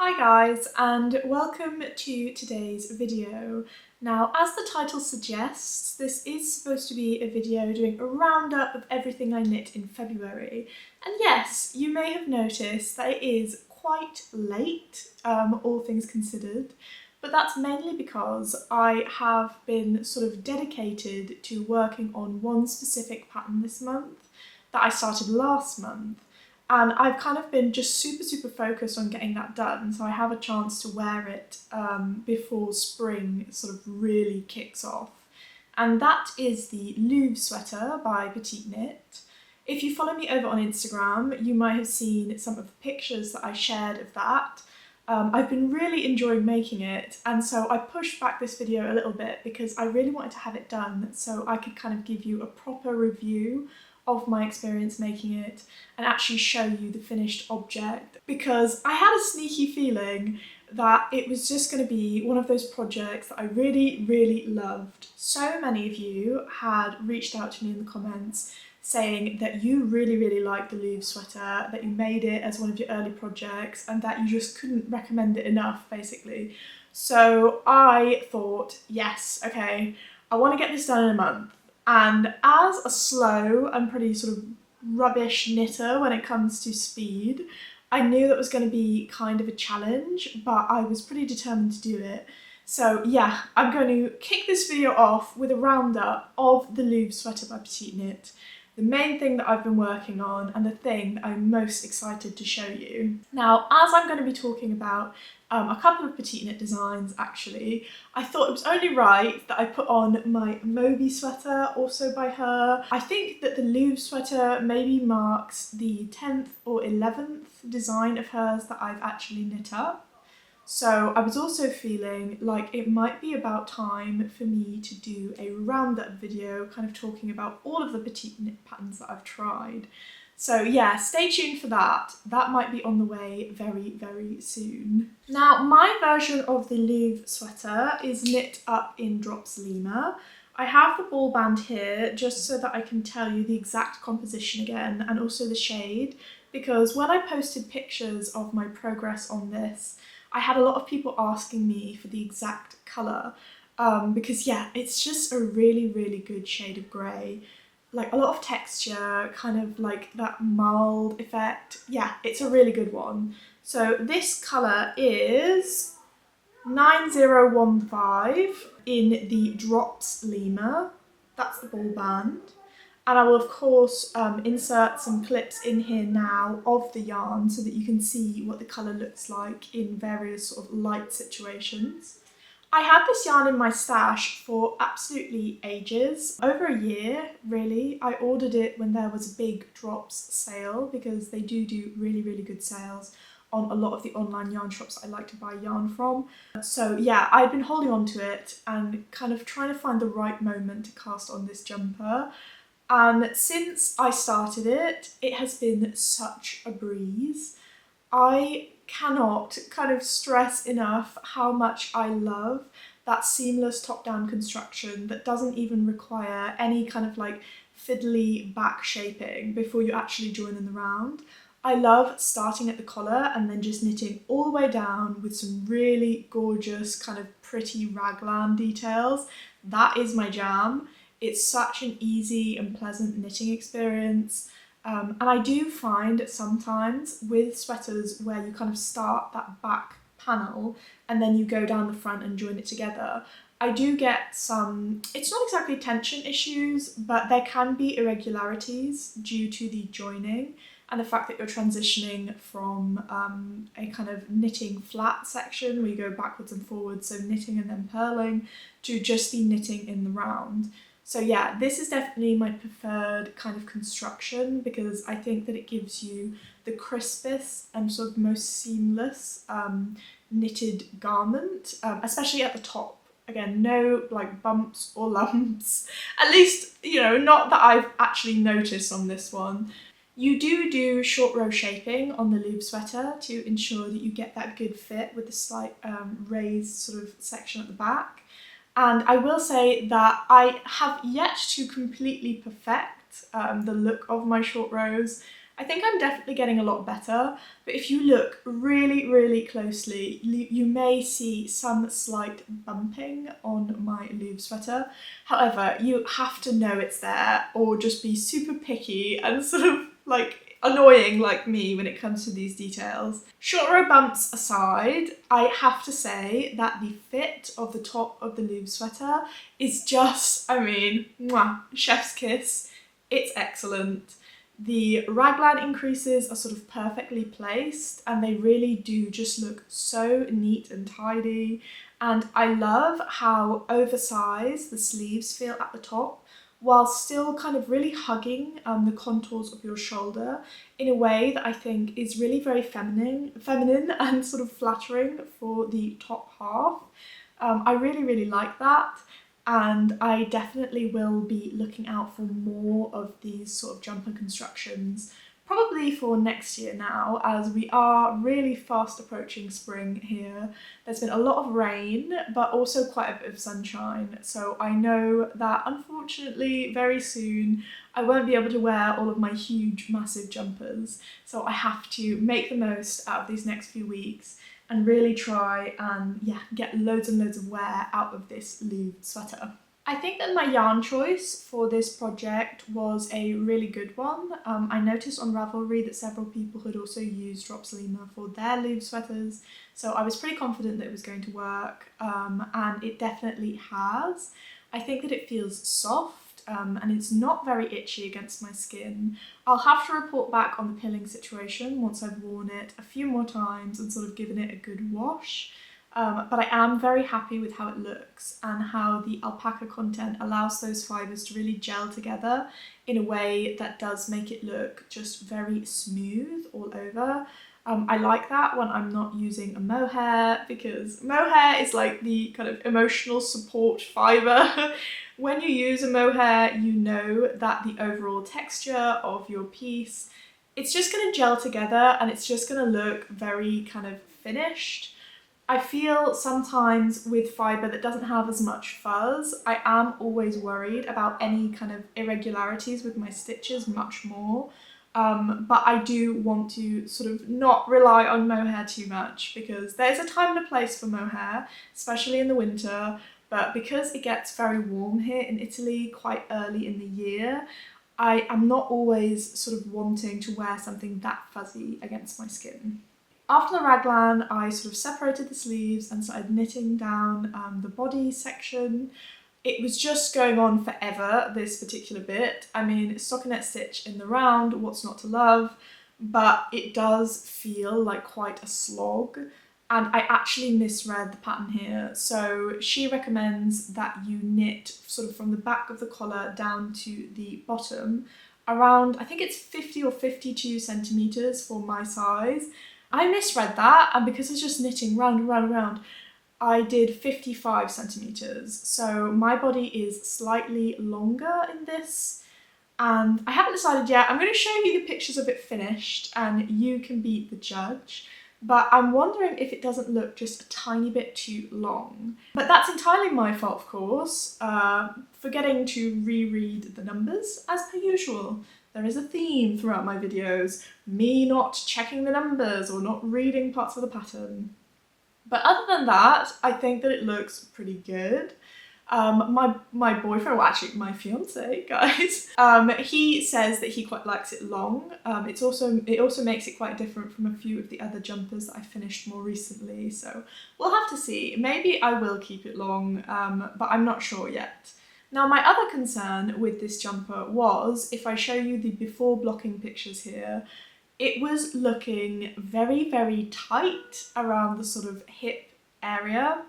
Hi guys, and welcome to today's video. Now, as the title suggests, this is supposed to be a video doing a roundup of everything I knit in February. And yes, you may have noticed that it is quite late, all things considered, but that's mainly because I have been sort of dedicated to working on one specific pattern this month that I started last month. And I've kind of been just super focused on getting that done, so I have a chance to wear it before spring sort of really kicks off. And that is the Louvre sweater by Petite. If you follow me over on Instagram, you might have seen some of the pictures that I shared of that. I've been really enjoying making it, and so I pushed back this video a little bit because I really wanted to have it done so I could kind of give you a proper review of my experience making it and actually show you the finished object, because I had a sneaky feeling that it was just going to be one of those projects that I really loved. So many of you had reached out to me in the comments saying that you really liked the Louvre sweater, that you made it as one of your early projects and that you just couldn't recommend it enough, basically. So I thought, yes, okay, I want to get this done in a month. And as a slow and pretty sort of rubbish knitter when it comes to speed, I knew that was going to be kind of a challenge, but I was pretty determined to do it. So yeah, I'm going to kick this video off with a roundup of the Louvre sweater by Petite, the main thing that I've been working on and the thing that I'm most excited to show you. Now, as I'm going to be talking about a couple of Petite designs actually, I thought it was only right that I put on my Moby sweater, also by her. I think that the Louvre sweater maybe marks the 10th or 11th design of hers that I've actually knit up. So I was also feeling like it might be about time for me to do a roundup video kind of talking about all of the Petite knit patterns that I've tried. So yeah, stay tuned for that. That might be on the way very soon. Now, my version of the Louvre sweater is knit up in Drops Lima. I have the ball band here just so that I can tell you the exact composition again and also the shade, because when I posted pictures of my progress on this, I had a lot of people asking me for the exact colour because yeah, it's just a really good shade of grey. Like a lot of texture, kind of like that mild effect. Yeah, it's a really good one. So this colour is 9015 in the Drops Lima. That's the ball band. And I will of course insert some clips in here now of the yarn so that you can see what the colour looks like in various sort of light situations. I had this yarn in my stash for absolutely ages, over a year really. I ordered it when there was a big Drops sale because they do really good sales on a lot of the online yarn shops I like to buy yarn from. So yeah, I've been holding on to it and kind of trying to find the right moment to cast on this jumper. And since I started it, it has been such a breeze. I cannot kind of stress enough how much I love that seamless top-down construction that doesn't even require any kind of like fiddly back shaping before you actually join in the round. I love starting at the collar and then just knitting all the way down with some really gorgeous kind of pretty raglan details. That is my jam. It's such an easy and pleasant knitting experience. And I do find sometimes with sweaters where you kind of start that back panel and then you go down the front and join it together, I do get some, it's not exactly tension issues, but there can be irregularities due to the joining and the fact that you're transitioning from a kind of knitting flat section where you go backwards and forwards, so knitting and then purling, to just the knitting in the round. So yeah, this is definitely my preferred kind of construction because I think that it gives you the crispest and sort of most seamless knitted garment, especially at the top. Again, no like bumps or lumps, at least, you know, not that I've actually noticed on this one. You do short row shaping on the Louvre sweater to ensure that you get that good fit with the slight raised sort of section at the back. And I will say that I have yet to completely perfect the look of my short rows. I think I'm definitely getting a lot better, but if you look really, really closely, you may see some slight bumping on my Louvre sweater. However, you have to know it's there or just be super picky and sort of like annoying like me when it comes to these details. Short row bumps aside, I have to say that the fit of the top of the Louvre sweater is just, I mean, mwah, chef's kiss. It's excellent. The raglan increases are sort of perfectly placed and they really do just look so neat and tidy. And I love how oversized the sleeves feel at the top, while still kind of really hugging the contours of your shoulder in a way that I think is really very feminine and sort of flattering for the top half. I really, really like that. And I definitely will be looking out for more of these sort of jumper constructions, probably for next year now, as we are really fast approaching spring here. There's been a lot of rain, but also quite a bit of sunshine, so I know that unfortunately very soon I won't be able to wear all of my huge, massive jumpers, so I have to make the most out of these next few weeks and really try and get loads and loads of wear out of this Louvre sweater. I think that my yarn choice for this project was a really good one. I noticed on Ravelry that several people had also used Drops Lima for their Louvre sweaters, so I was pretty confident that it was going to work, and it definitely has. I think that it feels soft, and it's not very itchy against my skin. I'll have to report back on the pilling situation once I've worn it a few more times and sort of given it a good wash. But I am very happy with how it looks and how the alpaca content allows those fibres to really gel together in a way that does make it look just very smooth all over. I like that when I'm not using a mohair, because mohair is like the kind of emotional support fibre. When you use a mohair, you know that the overall texture of your piece, it's just going to gel together and it's just going to look very kind of finished. I feel sometimes with fibre that doesn't have as much fuzz, I am always worried about any kind of irregularities with my stitches much more. But I do want to sort of not rely on mohair too much, because there's a time and a place for mohair, especially in the winter, but because it gets very warm here in Italy quite early in the year, I am not always sort of wanting to wear something that fuzzy against my skin. After the raglan, I sort of separated the sleeves and started knitting down the body section. It was just going on forever, this particular bit. I mean, stockinette stitch in the round, what's not to love, but it does feel like quite a slog. And I actually misread the pattern here. So she recommends that you knit sort of from the back of the collar down to the bottom around, I think it's 50 or 52 centimetres for my size. I misread that, and because I was just knitting round and round and round, I did 55 centimetres. So my body is slightly longer in this, and I haven't decided yet. I'm going to show you the pictures of it finished and you can be the judge. But I'm wondering if it doesn't look just a tiny bit too long. But that's entirely my fault, of course, forgetting to reread the numbers as per usual. There is a theme throughout my videos, me not checking the numbers or not reading parts of the pattern. But other than that, I think that it looks pretty good. My boyfriend, well actually my fiance, guys, he says that he quite likes it long. It also makes it quite different from a few of the other jumpers that I finished more recently, so we'll have to see. Maybe I will keep it long, but I'm not sure yet. Now, my other concern with this jumper was, if I show you the before blocking pictures here, it was looking very, very tight around the sort of hip area.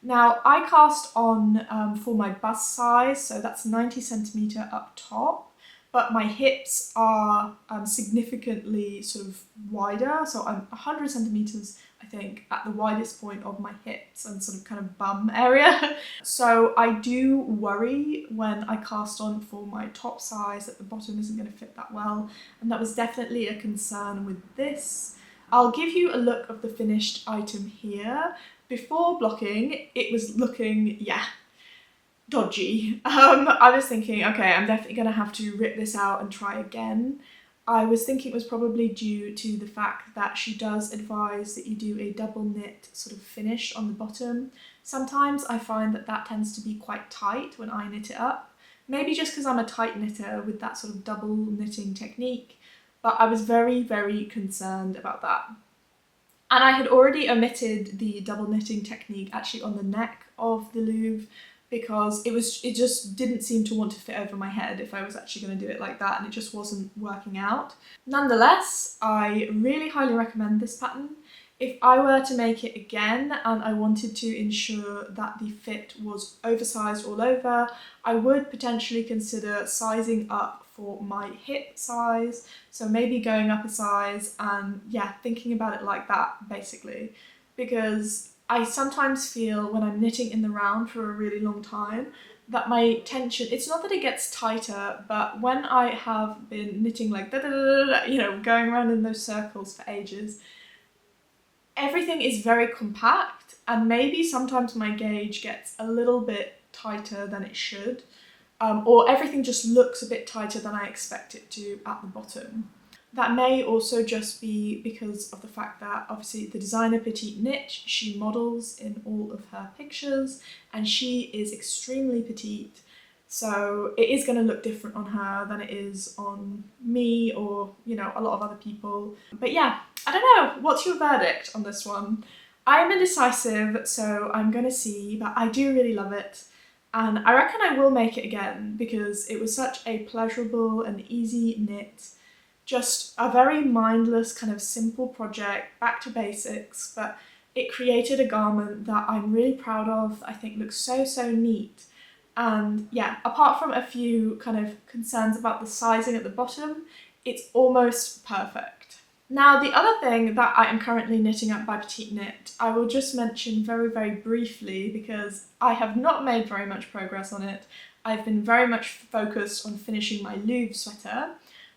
Now, I cast on for my bust size, so that's 90 centimetre up top, but my hips are significantly sort of wider, so I'm 100 centimetres, I think, at the widest point of my hips and sort of kind of bum area. So I do worry when I cast on for my top size that the bottom isn't going to fit that well, and that was definitely a concern with this. I'll give you a look of the finished item here. Before blocking, it was looking, dodgy. I was thinking, okay, I'm definitely going to have to rip this out and try again. I was thinking it was probably due to the fact that she does advise that you do a double knit sort of finish on the bottom. Sometimes I find that that tends to be quite tight when I knit it up. Maybe just because I'm a tight knitter with that sort of double knitting technique, but I was very, very concerned about that. And I had already omitted the double knitting technique actually on the neck of the Louvre because it just didn't seem to want to fit over my head if I was actually going to do it like that, and it just wasn't working out. Nonetheless, I really highly recommend this pattern. If I were to make it again and I wanted to ensure that the fit was oversized all over, I would potentially consider sizing up for my hip size, so maybe going up a size and yeah, thinking about it like that basically, because I sometimes feel when I'm knitting in the round for a really long time that my tension, it's not that it gets tighter, but when I have been knitting like da da da da, you know, going around in those circles for ages, everything is very compact, and maybe sometimes my gauge gets a little bit tighter than it should, or everything just looks a bit tighter than I expect it to at the bottom. That may also just be because of the fact that obviously the designer Petite knit, she models in all of her pictures and she is extremely petite, so it is going to look different on her than it is on me or, you know, a lot of other people. But yeah, I don't know, what's your verdict on this one? I'm indecisive, so I'm going to see, but I do really love it. And I reckon I will make it again because it was such a pleasurable and easy knit. Just a very mindless kind of simple project, back to basics, but it created a garment that I'm really proud of, I think looks so, so neat. And yeah, apart from a few kind of concerns about the sizing at the bottom, it's almost perfect. Now, the other thing that I am currently knitting up by Petite Knit, I will just mention very, very briefly because I have not made very much progress on it. I've been very much focused on finishing my Louvre sweater,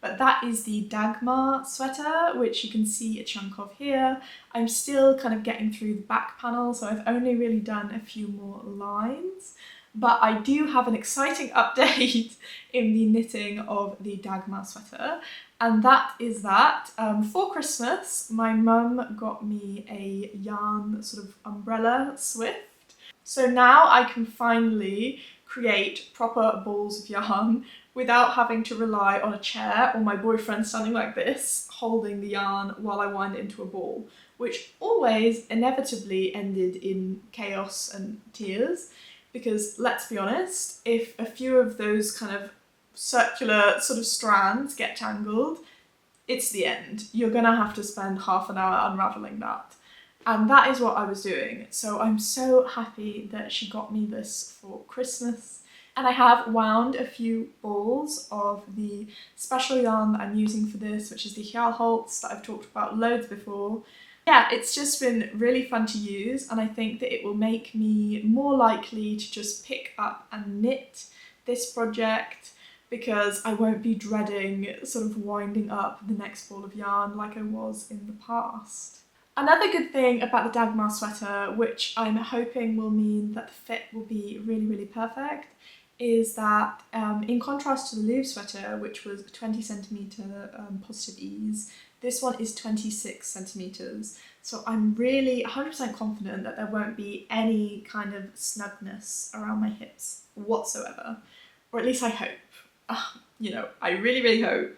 but that is the Dagmar Sweater, which you can see a chunk of here. I'm still kind of getting through the back panel, so I've only really done a few more lines. But I do have an exciting update in the knitting of the Dagmar Sweater, and that is that for Christmas, my mum got me a yarn sort of umbrella swift. So now I can finally create proper balls of yarn without having to rely on a chair or my boyfriend standing like this, holding the yarn while I wind it into a ball, which always inevitably ended in chaos and tears. Because let's be honest, if a few of those kind of circular sort of strands get tangled, it's the end. You're gonna have to spend half an hour unraveling that. And that is what I was doing. So I'm so happy that she got me this for Christmas. And I have wound a few balls of the special yarn that I'm using for this, which is the Hjelholts that I've talked about loads before. Yeah, it's just been really fun to use, and I think that it will make me more likely to just pick up and knit this project because I won't be dreading sort of winding up the next ball of yarn like I was in the past. Another good thing about the Dagmar sweater, which I'm hoping will mean that the fit will be really, really perfect, is that in contrast to the Louvre sweater, which was 20 centimetre positive ease, this one is 26 centimetres. So I'm really 100% confident that there won't be any kind of snugness around my hips whatsoever. Or at least I hope. You know, I really, really hope.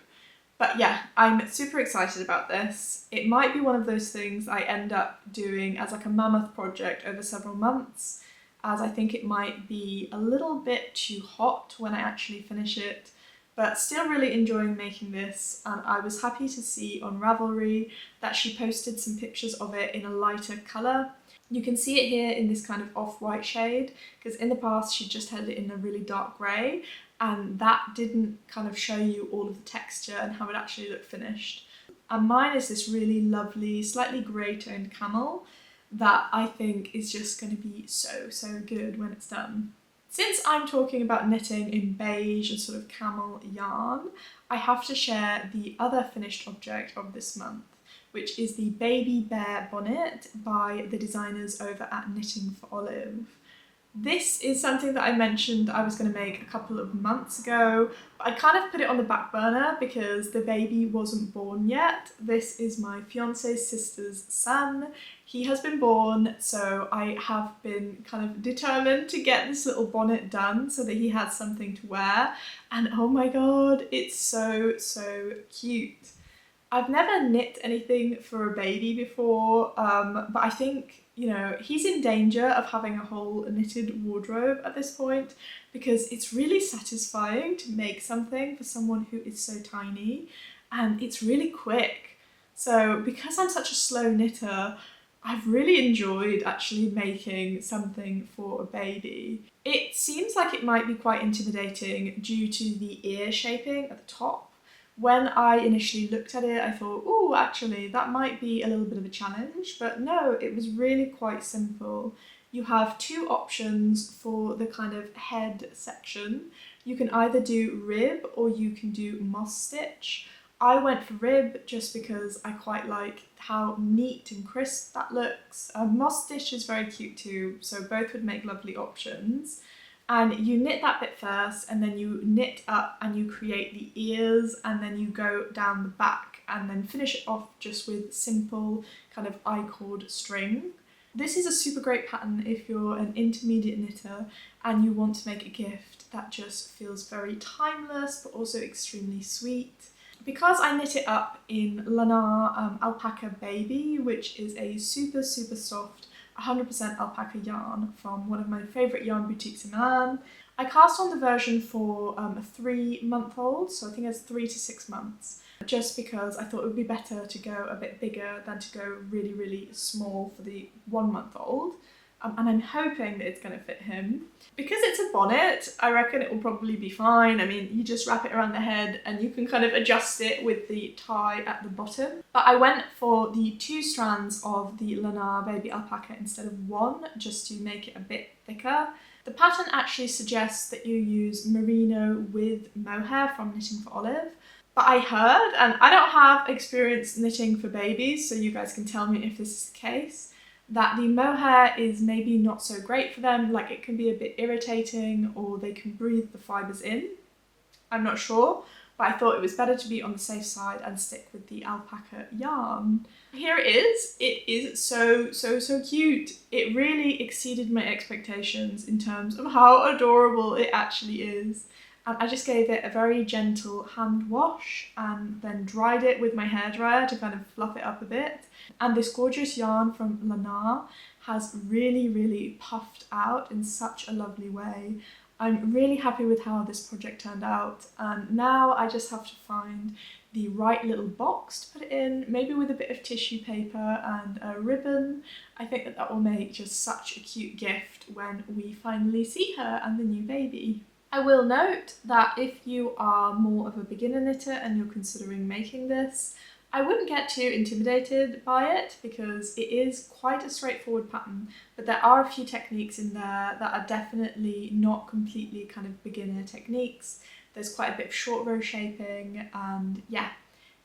But yeah, I'm super excited about this. It might be one of those things I end up doing as like a mammoth project over several months, as I think it might be a little bit too hot when I actually finish it, but still really enjoying making this. And I was happy to see on Ravelry that she posted some pictures of it in a lighter colour. You can see it here in this kind of off-white shade, because in the past she just had it in a really dark grey, and that didn't kind of show you all of the texture and how it actually looked finished. And mine is this really lovely, slightly grey toned camel that I think is just going to be so, so good when it's done. Since I'm talking about knitting in beige and sort of camel yarn, I have to share the other finished object of this month, which is the baby bear bonnet by the designers over at Knitting for Olive. This is something that I mentioned I was going to make a couple of months ago, but I kind of put it on the back burner because the baby wasn't born yet. This is my fiance's sister's son. He has been born, so I have been kind of determined to get this little bonnet done so that he has something to wear. And oh my god, it's so, so cute. I've never knit anything for a baby before, but I think, you know, he's in danger of having a whole knitted wardrobe at this point because it's really satisfying to make something for someone who is so tiny, and it's really quick. So because I'm such a slow knitter, I've really enjoyed actually making something for a baby. It seems like it might be quite intimidating due to the ear shaping at the top. When I initially looked at it, I thought, oh, actually, that might be a little bit of a challenge, but no, it was really quite simple. You have two options for the kind of head section. You can either do rib or you can do moss stitch. I went for rib just because I quite like how neat and crisp that looks. Moss stitch is very cute too, so both would make lovely options. And you knit that bit first, and then you knit up and you create the ears, and then you go down the back and then finish it off just with simple kind of I-cord string. This is a super great pattern if you're an intermediate knitter and you want to make a gift that just feels very timeless but also extremely sweet. Because I knit it up in Lanar Alpaca Baby, which is a super, super soft 100% alpaca yarn from one of my favourite yarn boutiques in Milan. I cast on the version for a 3-month-old, so I think it's 3 to 6 months, just because I thought it would be better to go a bit bigger than to go really, really small for the 1-month-old. And I'm hoping that it's going to fit him. Because it's a bonnet, I reckon it will probably be fine. I mean, you just wrap it around the head and you can kind of adjust it with the tie at the bottom. But I went for the 2 strands of the Lanar Baby Alpaca instead of 1, just to make it a bit thicker. The pattern actually suggests that you use merino with mohair from Knitting for Olive. But I heard, and I don't have experience knitting for babies, so you guys can tell me if this is the case, that the mohair is maybe not so great for them, like it can be a bit irritating or they can breathe the fibres in. I'm not sure, but I thought it was better to be on the safe side and stick with the alpaca yarn. Here it is. It is so, so, so cute. It really exceeded my expectations in terms of how adorable it actually is. And I just gave it a very gentle hand wash and then dried it with my hairdryer to kind of fluff it up a bit. And this gorgeous yarn from Lanar has really, really puffed out in such a lovely way. I'm really happy with how this project turned out, and now I just have to find the right little box to put it in, maybe with a bit of tissue paper and a ribbon. I think that that will make just such a cute gift when we finally see her and the new baby. I will note that if you are more of a beginner knitter and you're considering making this, I wouldn't get too intimidated by it because it is quite a straightforward pattern, but there are a few techniques in there that are definitely not completely kind of beginner techniques. There's quite a bit of short row shaping, and yeah,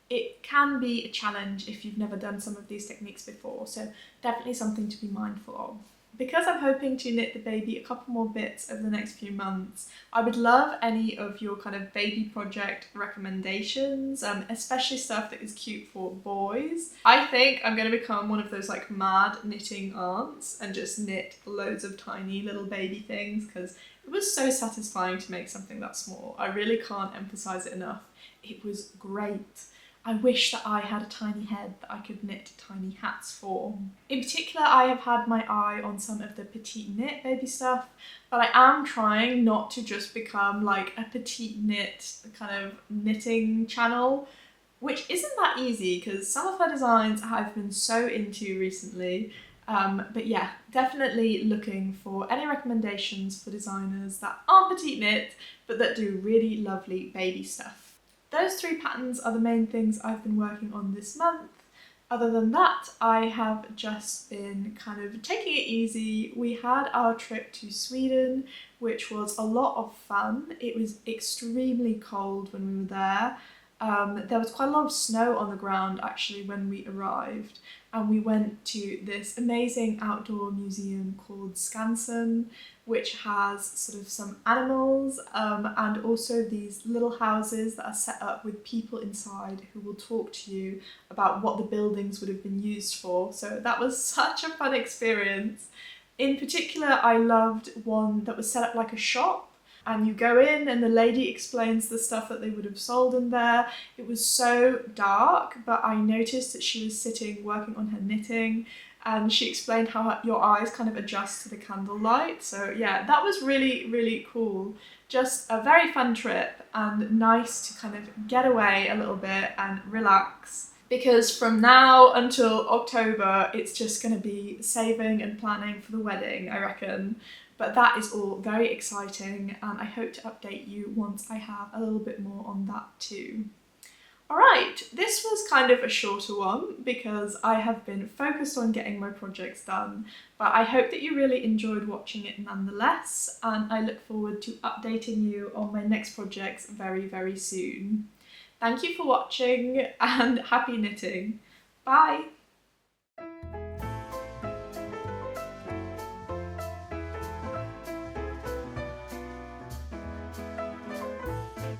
it can be a challenge if you've never done some of these techniques before, so definitely something to be mindful of. Because I'm hoping to knit the baby a couple more bits over the next few months, I would love any of your kind of baby project recommendations, especially stuff that is cute for boys. I think I'm going to become one of those like mad knitting aunts and just knit loads of tiny little baby things because it was so satisfying to make something that small. I really can't emphasize it enough. It was great. I wish that I had a tiny head that I could knit tiny hats for. In particular, I have had my eye on some of the Petite knit baby stuff, but I am trying not to just become like a Petite knit kind of knitting channel, which isn't that easy because some of her designs I've been so into recently. But yeah, definitely looking for any recommendations for designers that aren't Petite knit, but that do really lovely baby stuff. Those 3 patterns are the main things I've been working on this month. Other than that, I have just been kind of taking it easy. We had our trip to Sweden, which was a lot of fun. It was extremely cold when we were there. There was quite a lot of snow on the ground actually when we arrived, and we went to this amazing outdoor museum called Skansen, which has sort of some animals and also these little houses that are set up with people inside who will talk to you about what the buildings would have been used for. So that was such a fun experience. In particular, I loved one that was set up like a shop, and you go in and the lady explains the stuff that they would have sold in there. It was so dark, but I noticed that she was sitting working on her knitting, and she explained how your eyes kind of adjust to the candlelight. So yeah, that was really, really cool. Just a very fun trip and nice to kind of get away a little bit and relax. Because from now until October, it's just going to be saving and planning for the wedding, I reckon. But that is all very exciting, and I hope to update you once I have a little bit more on that too. Alright, this was kind of a shorter one because I have been focused on getting my projects done, but I hope that you really enjoyed watching it nonetheless, and I look forward to updating you on my next projects very, very soon. Thank you for watching and happy knitting. Bye!